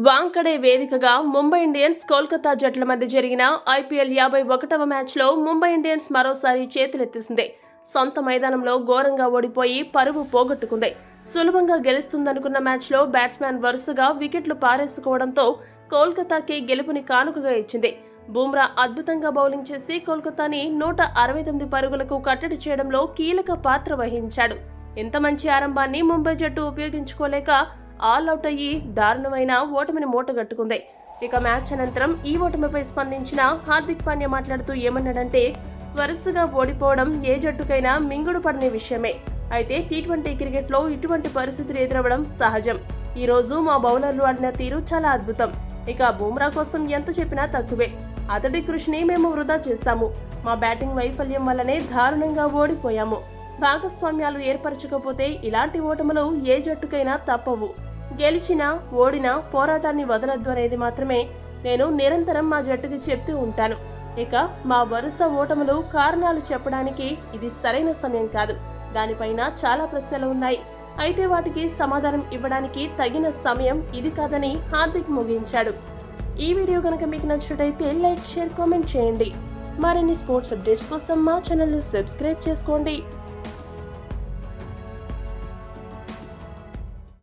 వాంకడే వేదికగా ముంబై ఇండియన్స్ కోల్కతా జట్ల మధ్య జరిగిన ఐపీఎల్ 51వ మ్యాచ్లో ముంబై ఇండియన్స్ మరోసారి చేతులెత్తేసింది. సొంత మైదానంలో ఘోరంగా ఓడిపోయి పరువు పోగొట్టుకుంది. సులభంగా గెలుస్తుందనుకున్న మ్యాచ్లో బ్యాట్స్మెన్ వరుసగా వికెట్లు పారేసుకోవడంతో కోల్కతాకి గెలుపుని కానుకగా ఇచ్చింది. బుమ్రా అద్భుతంగా బౌలింగ్ చేసి కోల్కతాని 169 పరుగులకు కట్టడి చేయడంలో కీలక పాత్ర వహించాడు. ఇంత మంచి ఆరంభాన్ని ముంబై జట్టు ఉపయోగించుకోలేక ఆల్అవుట్ అయ్యి దారుణమైన ఓటమిని మూటగట్టుకుంది. ఇక మ్యాచ్ అనంతరం ఈ ఓటమిపై స్పందించిన హార్దిక్ పాండ్యా మాట్లాడుతూ ఏమన్నాడంటే, వరుసగా ఓడిపోవడం ఏ జట్టుకైనా మింగుడు పడని విషయమే. అయితే టీ20 క్రికెట్లో ఇటువంటి పరిస్థితులు ఎదురవ్వడం సహజం. ఈ రోజు మా బౌలర్లు ఆడిన తీరు చాలా అద్భుతం. ఇక బుమ్రా కోసం ఎంత చెప్పినా తక్కువే. అతడి కృషిని మేము వృధా చేశాము. మా బ్యాటింగ్ వైఫల్యం వల్లనే దారుణంగా ఓడిపోయాము. భాగస్వామ్యాలు ఏర్పరచకపోతే ఇలాంటి ఓటములు ఏ జట్టుకైనా తప్పవు. గెలిచినా ఓడినా పోరాటాన్ని వదలొద్దు అనేది మాత్రమే నేను నిరంతరం మా జట్టుకి చెప్తూ ఉంటాను. ఇక మా వరుస ఓటములు కారణాలు చెప్పడానికి ఇది సరైన సమయం కాదు. దానిపైన చాలా ప్రశ్నలు ఉన్నాయి. అయితే వాటికి సమాధానం ఇవ్వడానికి తగిన సమయం ఇది కాదని హార్దిక్ ముగించాడు. ఈ వీడియో కనుక మీకు నచ్చినట్లయితే లైక్, షేర్, కామెంట్ చేయండి. మరిన్ని స్పోర్ట్స్ అప్డేట్స్ కోసం మా ఛానల్ ని సబ్స్క్రైబ్ చేసుకోండి.